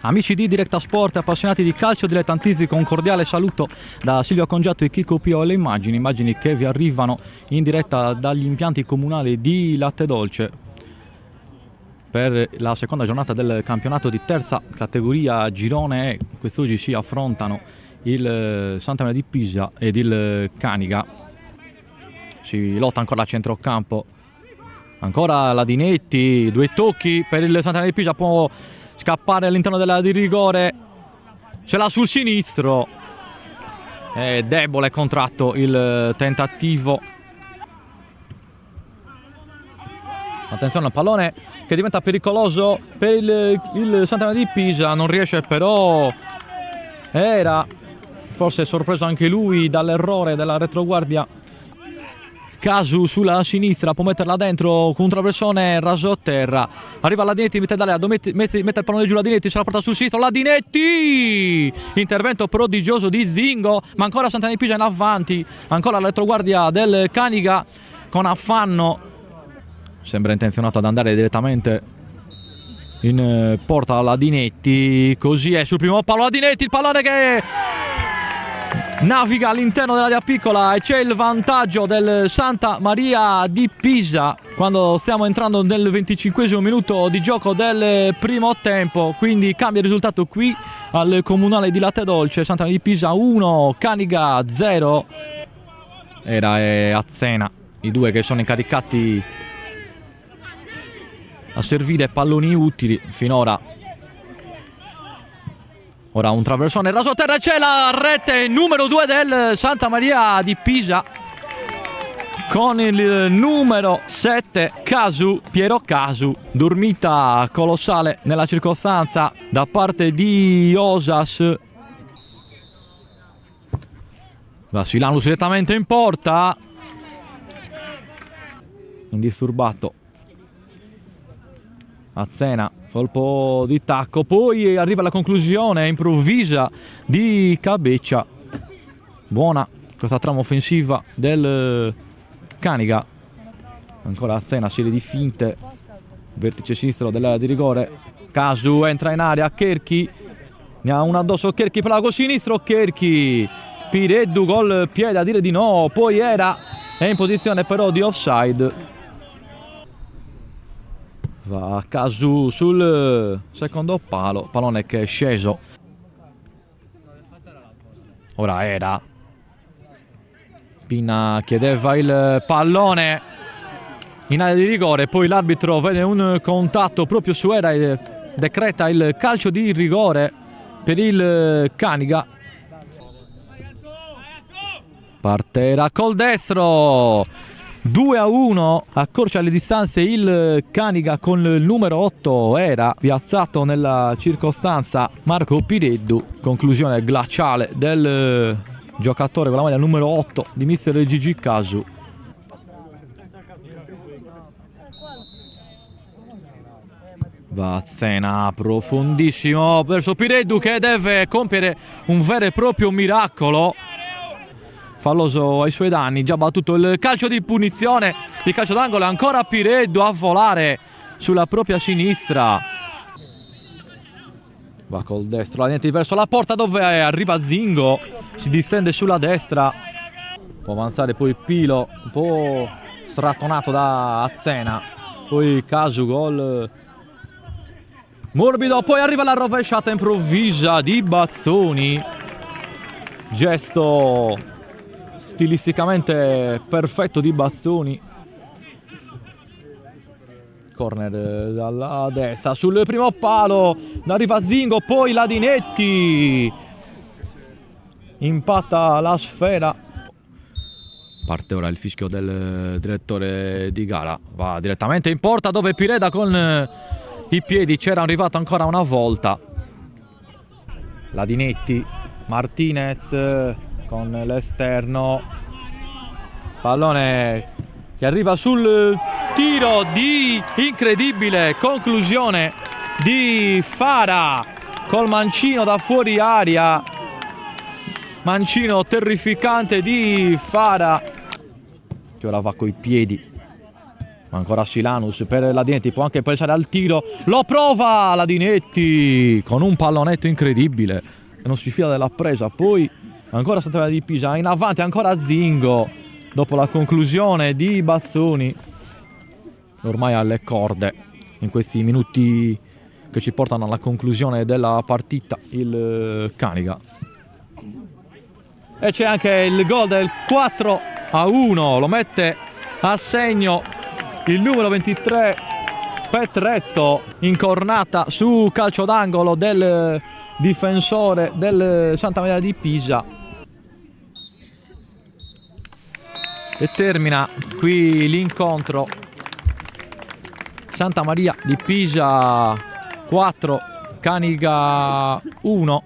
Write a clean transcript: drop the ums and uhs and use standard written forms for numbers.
Amici di Directa Sport, appassionati di calcio dilettantistico, un cordiale saluto da Silvio Congiatto e Chico Pio alle immagini che vi arrivano in diretta dagli impianti comunali di Lattedolce per la seconda giornata del campionato di terza categoria girone E. Quest'oggi si affrontano il Santa Maria di Pisa ed il Caniga. Si lotta ancora a centrocampo, ancora Ladinetti, due tocchi per il Santa Maria di Pisa, può scappare all'interno della di rigore, ce l'ha sul sinistro, è debole contratto il tentativo. Attenzione al pallone che diventa pericoloso per il Santa Maria di Pisa, non riesce però, era forse sorpreso anche lui dall'errore della retroguardia. Casu sulla sinistra, può metterla dentro con un traversone raso a terra, arriva Ladinetti, mette il pallone giù, Ladinetti se la porta sul sinistro, Ladinetti, intervento prodigioso di Zingo, ma ancora Santa Maria di Pisa in avanti, ancora la retroguardia del Caniga con affanno, sembra intenzionato ad andare direttamente in porta Ladinetti, così è sul primo palo Ladinetti, il pallone che naviga all'interno dell'area piccola e c'è il vantaggio del Santa Maria di Pisa quando stiamo entrando nel 25esimo minuto di gioco del primo tempo, quindi cambia il risultato qui al comunale di Lattedolce. Santa Maria di Pisa 1, Caniga 0. Era e Azzena i due che sono incaricati a servire palloni utili finora. Ora un traversone raso a terra, c'è la rete numero 2 del Santa Maria di Pisa con il numero 7 Casu, Piero Casu. Dormita colossale nella circostanza da parte di Osas. Vassilanus direttamente in porta, indisturbato Azzena, colpo di tacco, poi arriva la conclusione improvvisa di Cabeccia. Buona questa trama offensiva del Caniga, ancora Azzena, serie di finte, vertice sinistro dell'area di rigore, Casu entra in area, Cherchi, ne ha una addosso Cherchi per l'ago sinistro, Cherchi, Pireddu col piede a dire di no, poi è in posizione però di offside. Va Casu sul secondo palo, pallone che è sceso. Ora era Pina, chiedeva il pallone in area di rigore, poi l'arbitro vede un contatto proprio su Era e decreta il calcio di rigore per il Caniga. Partera col destro, 2-1, accorcia le distanze il Caniga con il numero 8 Era, piazzato nella circostanza Marco Pireddu. Conclusione glaciale del giocatore con la maglia numero 8 di mister Gigi Casu. Va Azzena profondissimo verso Pireddu che deve compiere un vero e proprio miracolo. Falloso ai suoi danni, già battuto il calcio di punizione, il calcio d'angolo, ancora Pireddu a volare sulla propria sinistra. Va col destro, Ladinetti verso la porta dove arriva Zingo, si distende sulla destra, può avanzare poi Pilo, un po' strattonato da Azzena, poi Casu gol morbido, poi arriva la rovesciata improvvisa di Bazzoni, gesto stilisticamente perfetto di Bazzoni. Corner dalla destra sul primo palo, arriva Zingo, poi Ladinetti impatta la sfera. Parte ora il fischio del direttore di gara, va direttamente in porta dove Pireda con i piedi c'era arrivato ancora una volta. Ladinetti, Martinez con l'esterno, pallone che arriva sul tiro di incredibile conclusione di Fara col mancino da fuori aria, mancino terrificante di Fara che ora va coi piedi Ancora Silanus per Ladinetti, può anche pensare al tiro, lo prova Ladinetti con un pallonetto incredibile e non si fida della presa. Poi ancora Santa Maria di Pisa in avanti, ancora Zingo dopo la conclusione di Bazzoni, ormai alle corde in questi minuti che ci portano alla conclusione della partita, il Caniga. E c'è anche il gol del 4-1, lo mette a segno il numero 23 Petretto, incornata su calcio d'angolo del difensore del Santa Maria di Pisa. E termina qui l'incontro. Santa Maria di Pisa 4, Caniga 1.